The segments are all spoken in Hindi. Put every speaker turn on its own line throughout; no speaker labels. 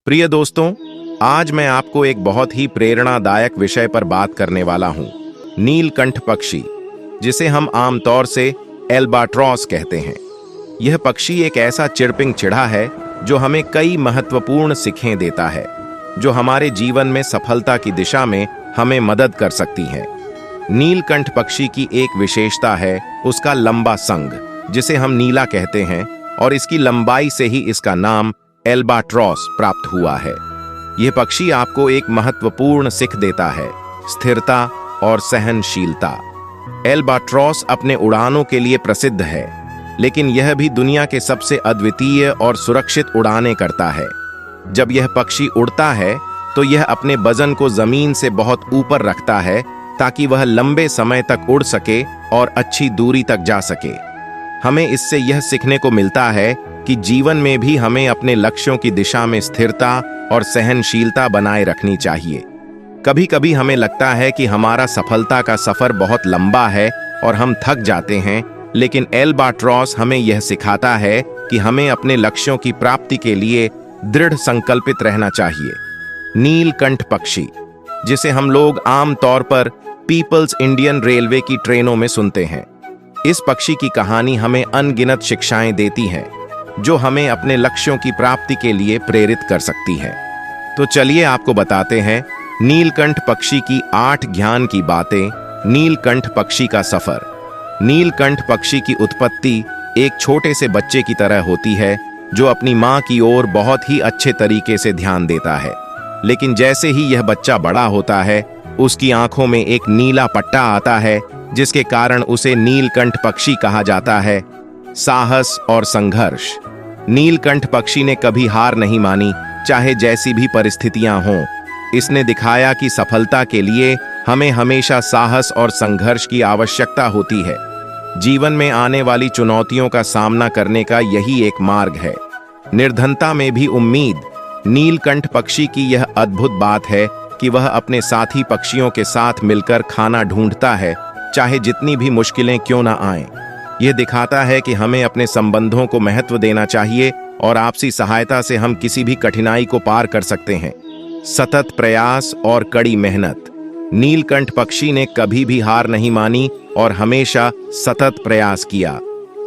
प्रिय दोस्तों, आज मैं आपको एक बहुत ही प्रेरणादायक विषय पर बात करने वाला हूं। नीलकंठ पक्षी, जिसे हम आमतौर से एल्बाट्रॉस कहते हैं। यह पक्षी एक ऐसा चिरपिंग चिढ़ा है जो हमें कई महत्वपूर्ण सीखें देता है, जो हमारे जीवन में सफलता की दिशा में हमें मदद कर सकती हैं। नीलकंठ पक्षी की एक विशेषता है उसका लंबा संग, जिसे हम नीला कहते हैं, और इसकी लंबाई से ही इसका नाम एल्बाट्रॉस प्राप्त हुआ है। यह पक्षी आपको एक महत्वपूर्ण सीख देता है, स्थिरता और सहनशीलता। एल्बाट्रॉस अपने उड़ानों के लिए प्रसिद्ध है, लेकिन यह भी दुनिया के सबसे अद्वितीय और सुरक्षित उड़ानें करता है। जब यह पक्षी उड़ता है तो यह अपने वजन को जमीन से बहुत ऊपर रखता है ताकि वह लंबे समय तक उड़ सके और अच्छी दूरी तक जा सके। हमें इससे यह सीखने को मिलता है कि जीवन में भी हमें अपने लक्ष्यों की दिशा में स्थिरता और सहनशीलता बनाए रखनी चाहिए। कभी कभी हमें लगता है कि हमारा सफलता का सफर बहुत लंबा है और हम थक जाते हैं, लेकिन एल्बाट्रॉस हमें यह सिखाता है कि हमें अपने लक्ष्यों की प्राप्ति के लिए दृढ़ संकल्पित रहना चाहिए। नीलकंठ पक्षी, जिसे हम लोग आम तौर पर पीपल्स इंडियन रेलवे की ट्रेनों में सुनते हैं, इस पक्षी की कहानी हमें अनगिनत शिक्षाएं देती है जो हमें अपने लक्ष्यों की प्राप्ति के लिए प्रेरित कर सकती है। तो चलिए आपको बताते हैं नीलकंठ पक्षी की 8 ज्ञान की बातें। नीलकंठ पक्षी का सफर। नीलकंठ पक्षी की उत्पत्ति एक छोटे से बच्चे की तरह होती है जो अपनी मां की ओर बहुत ही अच्छे तरीके से ध्यान देता है। लेकिन जैसे ही यह बच्चा बड़ा होता है, उसकी आंखों में एक नीला पट्टा आता है, जिसके कारण उसे नीलकंठ पक्षी कहा जाता है। साहस और संघर्ष। नीलकंठ पक्षी ने कभी हार नहीं मानी, चाहे जैसी भी परिस्थितियां हों। इसने दिखाया कि सफलता के लिए हमें हमेशा साहस और संघर्ष की आवश्यकता होती है। जीवन में आने वाली चुनौतियों का सामना करने का यही एक मार्ग है। निर्धनता में भी उम्मीद। नीलकंठ पक्षी की यह अद्भुत बात है कि वह अपने साथी पक्षियों के साथ मिलकर खाना ढूंढता है, चाहे जितनी भी मुश्किलें क्यों ना आएं। यह दिखाता है कि हमें अपने संबंधों को महत्व देना चाहिए और आपसी सहायता से हम किसी भी कठिनाई को पार कर सकते हैं। सतत प्रयास और कड़ी मेहनत। नीलकंठ पक्षी ने कभी भी हार नहीं मानी और हमेशा सतत प्रयास किया।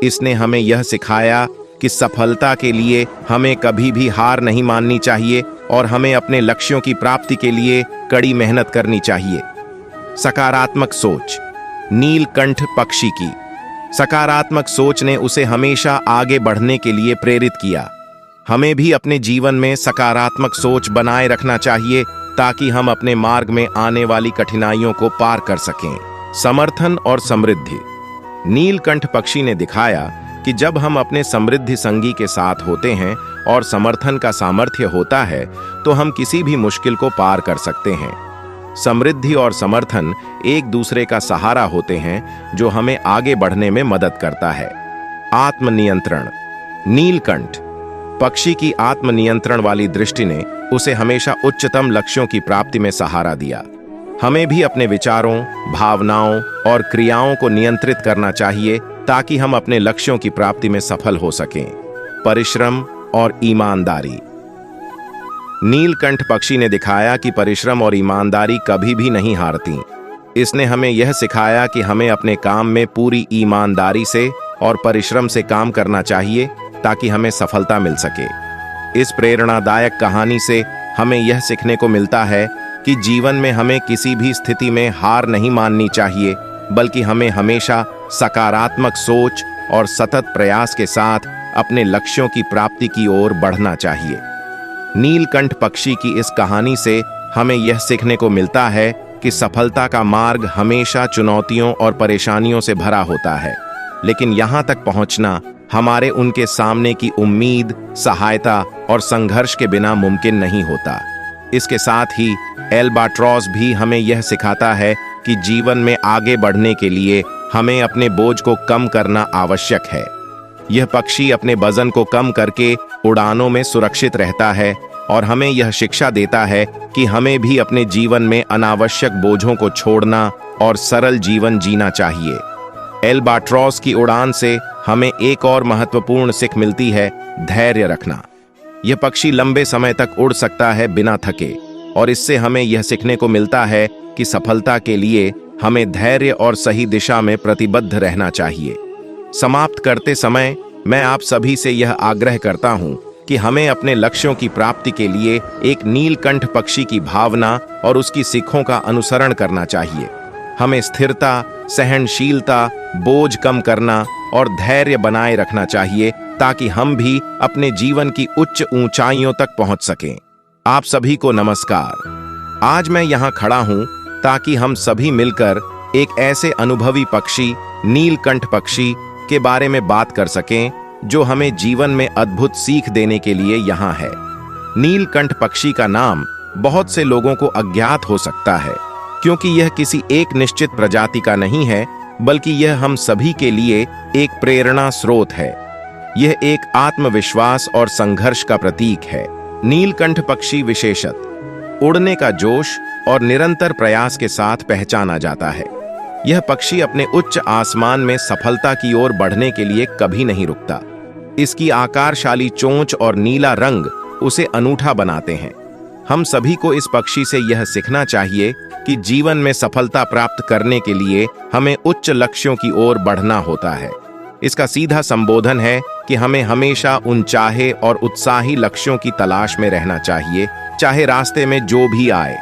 इसने हमें यह सिखाया कि सफलता के लिए हमें कभी भी हार नहीं माननी चाहिए और हमें अपने लक्ष्यों की प्राप्ति के लिए कड़ी मेहनत करनी चाहिए। सकारात्मक सोच। नीलकंठ पक्षी की सकारात्मक सोच ने उसे हमेशा आगे बढ़ने के लिए प्रेरित किया। हमें भी अपने जीवन में सकारात्मक सोच बनाए रखना चाहिए ताकि हम अपने मार्ग में आने वाली कठिनाइयों को पार कर सकें। समर्थन और समृद्धि। नीलकंठ पक्षी ने दिखाया कि जब हम अपने समृद्धि संगी के साथ होते हैं और समर्थन का सामर्थ्य होता है तो हम किसी भी मुश्किल को पार कर सकते हैं। समृद्धि और समर्थन एक दूसरे का सहारा होते हैं, जो हमें आगे बढ़ने में मदद करता है। आत्मनियंत्रण। नीलकंठ पक्षी की आत्मनियंत्रण वाली दृष्टि ने उसे हमेशा उच्चतम लक्ष्यों की प्राप्ति में सहारा दिया। हमें भी अपने विचारों, भावनाओं और क्रियाओं को नियंत्रित करना चाहिए ताकि हम अपने लक्ष्यों की प्राप्ति में सफल हो सकें। परिश्रम और ईमानदारी। नीलकंठ पक्षी ने दिखाया कि परिश्रम और ईमानदारी कभी भी नहीं हारती। इसने हमें यह सिखाया कि हमें अपने काम में पूरी ईमानदारी से और परिश्रम से काम करना चाहिए ताकि हमें सफलता मिल सके। इस प्रेरणादायक कहानी से हमें यह सीखने को मिलता है कि जीवन में हमें किसी भी स्थिति में हार नहीं माननी चाहिए, बल्कि हमें हमेशा सकारात्मक सोच और सतत प्रयास के साथ अपने लक्ष्यों की प्राप्ति की ओर बढ़ना चाहिए। नीलकंठ पक्षी की इस कहानी से हमें यह सीखने को मिलता है कि सफलता का मार्ग हमेशा चुनौतियों और परेशानियों से भरा होता है, लेकिन यहाँ तक पहुँचना हमारे उनके सामने की उम्मीद, सहायता और संघर्ष के बिना मुमकिन नहीं होता। इसके साथ ही एल्बाट्रॉस भी हमें यह सिखाता है कि जीवन में आगे बढ़ने के लिए हमें अपने बोझ को कम करना आवश्यक है। यह पक्षी अपने वजन को कम करके उड़ानों में सुरक्षित रहता है और हमें यह शिक्षा देता है कि हमें भी अपने जीवन में अनावश्यक बोझों को छोड़ना और सरल जीवन जीना चाहिए। एल्बाट्रॉस की उड़ान से हमें एक और महत्वपूर्ण सीख मिलती है, धैर्य रखना। यह पक्षी लंबे समय तक उड़ सकता है बिना थके, और इससे हमें यह सीखने को मिलता है कि सफलता के लिए हमें धैर्य और सही दिशा में प्रतिबद्ध रहना चाहिए। समाप्त करते समय मैं आप सभी से यह आग्रह करता हूं कि हमें अपने लक्ष्यों की प्राप्ति के लिए एक नीलकंठ पक्षी की भावना और उसकी सीखों का अनुसरण करना चाहिए। हमें स्थिरता, सहनशीलता, बोझ कम करना और धैर्य बनाए रखना चाहिए ताकि हम भी अपने जीवन की उच्च ऊंचाइयों तक पहुंच सकें। आप सभी को नमस्कार। आज मैं यहां खड़ा हूं ताकि हम सभी मिलकर एक ऐसे अनुभवी पक्षी, नीलकंठ पक्षी के बारे में बात कर सकें जो हमें जीवन में अद्भुत सीख देने के लिए यहाँ है। नीलकंठ पक्षी का नाम बहुत से लोगों को अज्ञात हो सकता है, क्योंकि यह किसी एक निश्चित प्रजाति का नहीं है, बल्कि यह हम सभी के लिए एक प्रेरणा स्रोत है। यह एक आत्मविश्वास और संघर्ष का प्रतीक है। नीलकंठ पक्षी विशेषत उड़ने का जोश और निरंतर प्रयास के साथ पहचाना जाता है। यह पक्षी अपने उच्च आसमान में सफलता की ओर बढ़ने के लिए कभी नहीं रुकता। इसकी आकारशाली चोंच और नीला रंग उसे अनूठा बनाते हैं। हम सभी को इस पक्षी से यह सीखना चाहिए कि जीवन में सफलता प्राप्त करने के लिए हमें उच्च लक्ष्यों की ओर बढ़ना होता है। इसका सीधा संबोधन है कि हमें हमेशा उनचाहे और उत्साही लक्ष्यों की तलाश में रहना चाहिए, चाहे रास्ते में जो भी आए।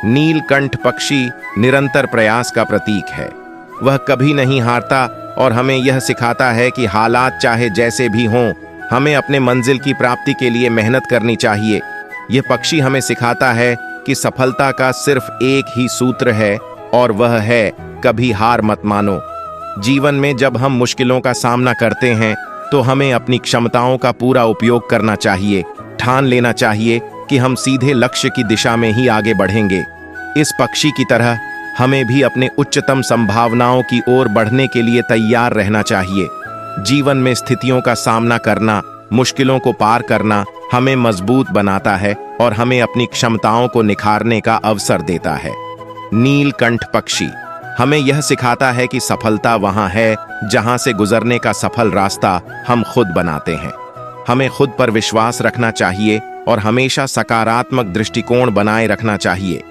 नीलकंठ पक्षी निरंतर प्रयास का प्रतीक है। वह कभी नहीं हारता और हमें यह सिखाता है कि हालात चाहे जैसे भी हों, हमें अपने मंजिल की प्राप्ति के लिए मेहनत करनी चाहिए। यह पक्षी हमें सिखाता है कि सफलता का सिर्फ एक ही सूत्र है, और वह है कभी हार मत मानो। जीवन में जब हम मुश्किलों का सामना करते हैं तो हमें अपनी क्षमताओं का पूरा उपयोग करना चाहिए। ठान लेना चाहिए कि हम सीधे लक्ष्य की दिशा में ही आगे बढ़ेंगे। इस पक्षी की तरह हमें भी अपने उच्चतम संभावनाओं की ओर बढ़ने के लिए तैयार रहना चाहिए। जीवन में स्थितियों का सामना करना, मुश्किलों को पार करना हमें मजबूत बनाता है और हमें अपनी क्षमताओं को निखारने का अवसर देता है। नीलकंठ पक्षी हमें यह सिखाता है कि सफलता वहां है जहां से गुजरने का सफल रास्ता हम खुद बनाते हैं। हमें खुद पर विश्वास रखना चाहिए और हमेशा सकारात्मक दृष्टिकोण बनाए रखना चाहिए।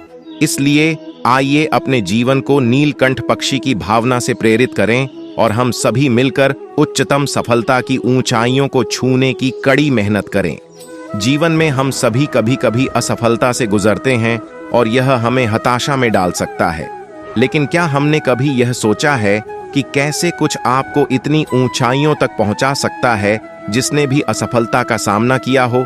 इसलिए आइए अपने जीवन को नीलकंठ पक्षी की भावना से प्रेरित करें और हम सभी मिलकर उच्चतम सफलता की ऊंचाइयों को छूने की कड़ी मेहनत करें। जीवन में हम सभी कभी कभी असफलता से गुजरते हैं और यह हमें हताशा में डाल सकता है, लेकिन क्या हमने कभी यह सोचा है कि कैसे कुछ आपको इतनी ऊंचाइयों तक पहुंचा सकता है जिसने भी असफलता का सामना किया हो?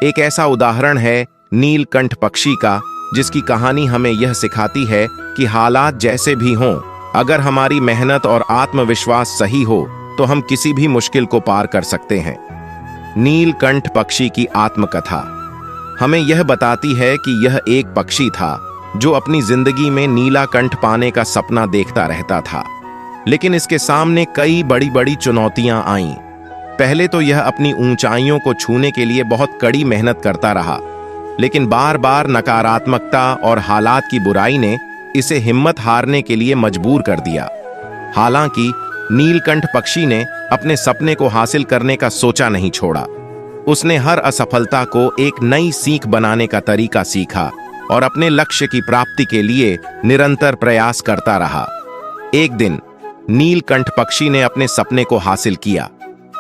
एक ऐसा उदाहरण है नीलकंठ पक्षी का, जिसकी कहानी हमें यह सिखाती है कि हालात जैसे भी हों, अगर हमारी मेहनत और आत्मविश्वास सही हो तो हम किसी भी मुश्किल को पार कर सकते हैं। नीलकंठ पक्षी की आत्मकथा हमें यह बताती है कि यह एक पक्षी था जो अपनी जिंदगी में नीला कंठ पाने का सपना देखता रहता था, लेकिन इसके सामने कई बड़ी बड़ी चुनौतियां आईं। पहले तो यह अपनी ऊंचाइयों को छूने के लिए बहुत कड़ी मेहनत करता रहा, लेकिन बार बार नकारात्मकता और हालात की बुराई ने इसे हिम्मत हारने के लिए मजबूर कर दिया। हालांकि नीलकंठ पक्षी ने अपने सपने को हासिल करने का सोचा नहीं छोड़ा। उसने हर असफलता को एक नई सीख बनाने का तरीका सीखा और अपने लक्ष्य की प्राप्ति के लिए निरंतर प्रयास करता रहा। एक दिन नीलकंठ पक्षी ने अपने सपने को हासिल किया।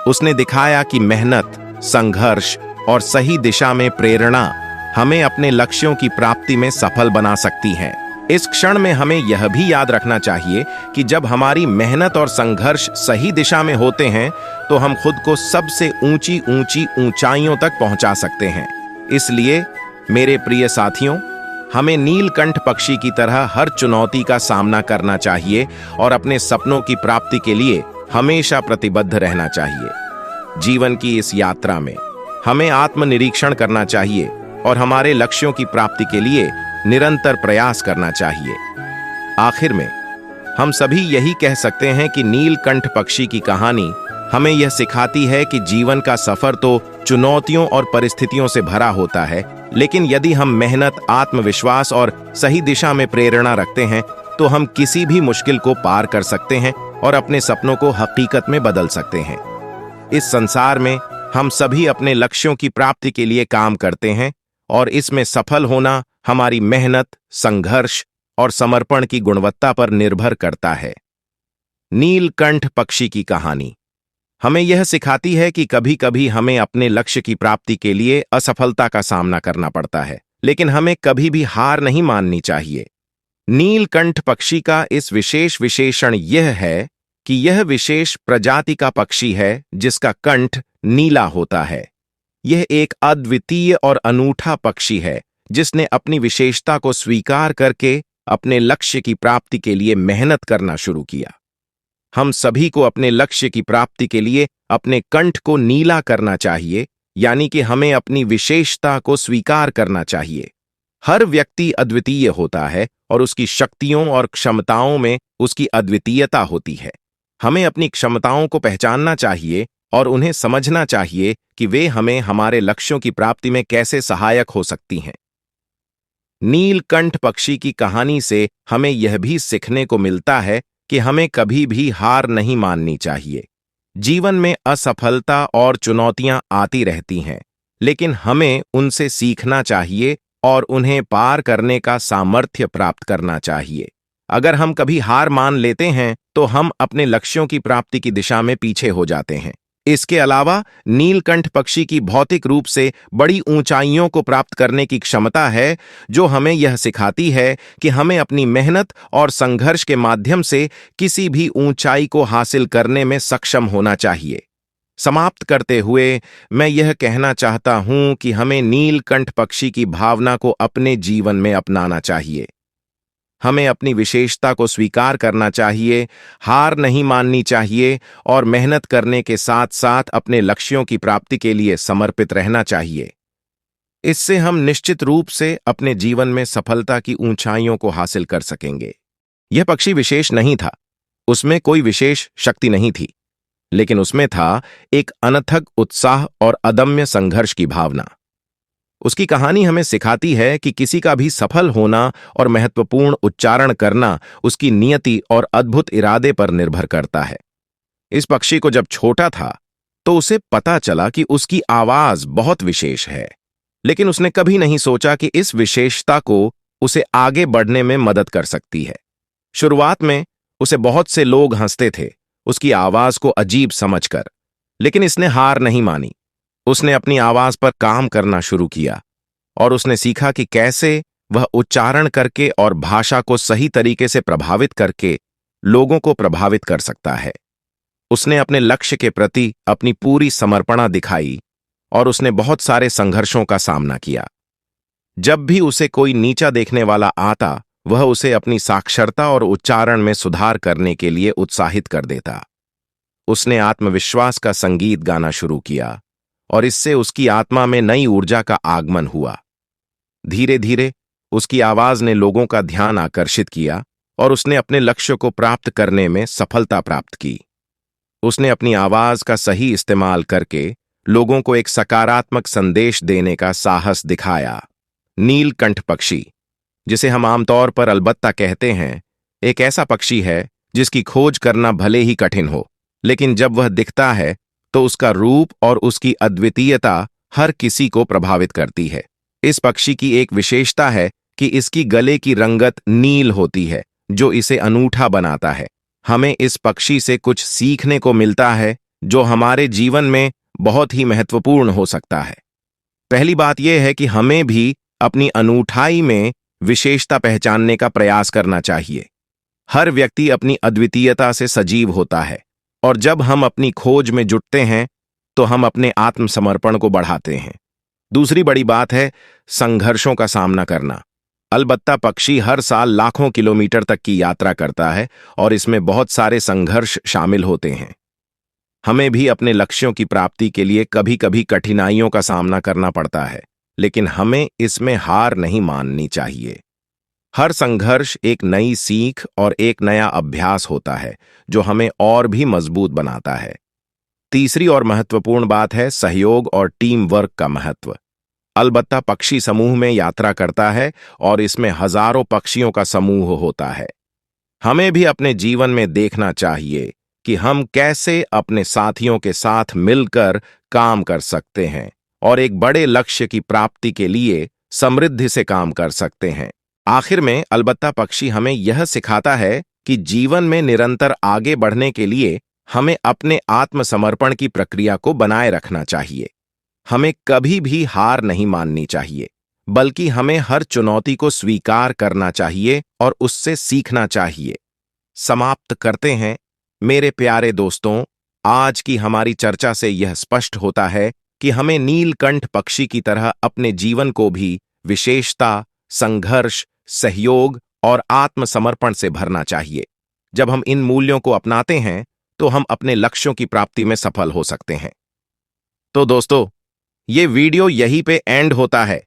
उसने दिखाया कि मेहनत, संघर्ष और सही दिशा में प्रेरणा हमें अपने लक्ष्यों की प्राप्ति में सफल बना सकती है। इस क्षण में हमें यह भी याद रखना चाहिए कि जब हमारी मेहनत और संघर्ष सही दिशा में होते हैं तो हम खुद को सबसे ऊंची ऊंची ऊंचाइयों तक पहुंचा सकते हैं। इसलिए मेरे प्रिय साथियों, हमें नीलकंठ पक्षी की तरह हर चुनौती का सामना करना चाहिए और अपने सपनों की प्राप्ति के लिए हमेशा प्रतिबद्ध रहना चाहिए। जीवन की इस यात्रा में हमें आत्मनिरीक्षण करना चाहिए और हमारे लक्ष्यों की प्राप्ति के लिए निरंतर प्रयास करना चाहिए। आखिर में हम सभी यही कह सकते हैं कि नीलकंठ पक्षी की कहानी हमें यह सिखाती है कि जीवन का सफर तो चुनौतियों और परिस्थितियों से भरा होता है, लेकिन यदि हम मेहनत, आत्मविश्वास और सही दिशा में प्रेरणा रखते हैं तो हम किसी भी मुश्किल को पार कर सकते हैं और अपने सपनों को हकीकत में बदल सकते हैं। इस संसार में हम सभी अपने लक्ष्यों की प्राप्ति के लिए काम करते हैं और इसमें सफल होना हमारी मेहनत, संघर्ष और समर्पण की गुणवत्ता पर निर्भर करता है। नीलकंठ पक्षी की कहानी हमें यह सिखाती है कि कभी कभी हमें अपने लक्ष्य की प्राप्ति के लिए असफलता का सामना करना पड़ता है, लेकिन हमें कभी भी हार नहीं माननी चाहिए। नीलकंठ पक्षी का इस विशेष विशेषण यह है कि यह विशेष प्रजाति का पक्षी है जिसका कंठ नीला होता है। यह एक अद्वितीय और अनूठा पक्षी है जिसने अपनी विशेषता को स्वीकार करके अपने लक्ष्य की प्राप्ति के लिए मेहनत करना शुरू किया। हम सभी को अपने लक्ष्य की प्राप्ति के लिए अपने कंठ को नीला करना चाहिए, यानी कि हमें अपनी विशेषता को स्वीकार करना चाहिए। हर व्यक्ति अद्वितीय होता है और उसकी शक्तियों और क्षमताओं में उसकी अद्वितीयता होती है। हमें अपनी क्षमताओं को पहचानना चाहिए और उन्हें समझना चाहिए कि वे हमें हमारे लक्ष्यों की प्राप्ति में कैसे सहायक हो सकती हैं। नीलकंठ पक्षी की कहानी से हमें यह भी सीखने को मिलता है कि हमें कभी भी हार नहीं माननी चाहिए। जीवन में असफलता और चुनौतियां आती रहती हैं, लेकिन हमें उनसे सीखना चाहिए और उन्हें पार करने का सामर्थ्य प्राप्त करना चाहिए। अगर हम कभी हार मान लेते हैं तो हम अपने लक्ष्यों की प्राप्ति की दिशा में पीछे हो जाते हैं। इसके अलावा नीलकंठ पक्षी की भौतिक रूप से बड़ी ऊंचाइयों को प्राप्त करने की क्षमता है, जो हमें यह सिखाती है कि हमें अपनी मेहनत और संघर्ष के माध्यम से किसी भी ऊंचाई को हासिल करने में सक्षम होना चाहिए। समाप्त करते हुए मैं यह कहना चाहता हूं कि हमें नीलकंठ पक्षी की भावना को अपने जीवन में अपनाना चाहिए। हमें अपनी विशेषता को स्वीकार करना चाहिए, हार नहीं माननी चाहिए और मेहनत करने के साथ साथ अपने लक्ष्यों की प्राप्ति के लिए समर्पित रहना चाहिए। इससे हम निश्चित रूप से अपने जीवन में सफलता की ऊंचाइयों को हासिल कर सकेंगे। यह पक्षी विशेष नहीं था, उसमें कोई विशेष शक्ति नहीं थी, लेकिन उसमें था एक अनथक उत्साह और अदम्य संघर्ष की भावना। उसकी कहानी हमें सिखाती है कि किसी का भी सफल होना और महत्वपूर्ण उच्चारण करना उसकी नियति और अद्भुत इरादे पर निर्भर करता है। इस पक्षी को जब छोटा था तो उसे पता चला कि उसकी आवाज बहुत विशेष है, लेकिन उसने कभी नहीं सोचा कि इस विशेषता को उसे आगे बढ़ने में मदद कर सकती है। शुरुआत में उसे बहुत से लोग हंसते थे उसकी आवाज को अजीब समझकर, लेकिन इसने हार नहीं मानी। उसने अपनी आवाज पर काम करना शुरू किया और उसने सीखा कि कैसे वह उच्चारण करके और भाषा को सही तरीके से प्रभावित करके लोगों को प्रभावित कर सकता है। उसने अपने लक्ष्य के प्रति अपनी पूरी समर्पणा दिखाई और उसने बहुत सारे संघर्षों का सामना किया। जब भी उसे कोई नीचा देखने वाला आता, वह उसे अपनी साक्षरता और उच्चारण में सुधार करने के लिए उत्साहित कर देता। उसने आत्मविश्वास का संगीत गाना शुरू किया और इससे उसकी आत्मा में नई ऊर्जा का आगमन हुआ। धीरे धीरे उसकी आवाज ने लोगों का ध्यान आकर्षित किया और उसने अपने लक्ष्य को प्राप्त करने में सफलता प्राप्त की। उसने अपनी आवाज का सही इस्तेमाल करके लोगों को एक सकारात्मक संदेश देने का साहस दिखाया। नीलकंठ पक्षी, जिसे हम आमतौर पर अलबत्ता कहते हैं, एक ऐसा पक्षी है जिसकी खोज करना भले ही कठिन हो, लेकिन जब वह दिखता है तो उसका रूप और उसकी अद्वितीयता हर किसी को प्रभावित करती है। इस पक्षी की एक विशेषता है कि इसकी गले की रंगत नील होती है, जो इसे अनूठा बनाता है। हमें इस पक्षी से कुछ सीखने को मिलता है जो हमारे जीवन में बहुत ही महत्वपूर्ण हो सकता है। पहली बात यह है कि हमें भी अपनी अनूठाई में विशेषता पहचानने का प्रयास करना चाहिए। हर व्यक्ति अपनी अद्वितीयता से सजीव होता है और जब हम अपनी खोज में जुटते हैं तो हम अपने आत्मसमर्पण को बढ़ाते हैं। दूसरी बड़ी बात है संघर्षों का सामना करना। अलबत्ता पक्षी हर साल लाखों किलोमीटर तक की यात्रा करता है और इसमें बहुत सारे संघर्ष शामिल होते हैं। हमें भी अपने लक्ष्यों की प्राप्ति के लिए कभी कभी कठिनाइयों का सामना करना पड़ता है, लेकिन हमें इसमें हार नहीं माननी चाहिए। हर संघर्ष एक नई सीख और एक नया अभ्यास होता है जो हमें और भी मजबूत बनाता है। तीसरी और महत्वपूर्ण बात है सहयोग और टीम वर्क का महत्व। अलबत्ता पक्षी समूह में यात्रा करता है और इसमें हजारों पक्षियों का समूह होता है। हमें भी अपने जीवन में देखना चाहिए कि हम कैसे अपने साथियों के साथ मिलकर काम कर सकते हैं और एक बड़े लक्ष्य की प्राप्ति के लिए समृद्धि से काम कर सकते हैं। आखिर में अलबत्ता पक्षी हमें यह सिखाता है कि जीवन में निरंतर आगे बढ़ने के लिए हमें अपने आत्मसमर्पण की प्रक्रिया को बनाए रखना चाहिए। हमें कभी भी हार नहीं माननी चाहिए, बल्कि हमें हर चुनौती को स्वीकार करना चाहिए और उससे सीखना चाहिए। समाप्त करते हैं। मेरे प्यारे दोस्तों, आज की हमारी चर्चा से यह स्पष्ट होता है कि हमें नीलकंठ पक्षी की तरह अपने जीवन को भी विशेषता, संघर्ष, सहयोग और आत्मसमर्पण से भरना चाहिए। जब हम इन मूल्यों को अपनाते हैं तो हम अपने लक्ष्यों की प्राप्ति में सफल हो सकते हैं। तो दोस्तों, ये वीडियो यहीं पे एंड होता है।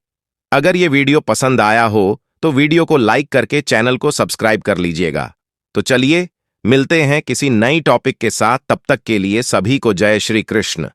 अगर ये वीडियो पसंद आया हो तो वीडियो को लाइक करके चैनल को सब्सक्राइब कर लीजिएगा। तो चलिए मिलते हैं किसी नई टॉपिक के साथ। तब तक के लिए सभी को जय श्री कृष्ण।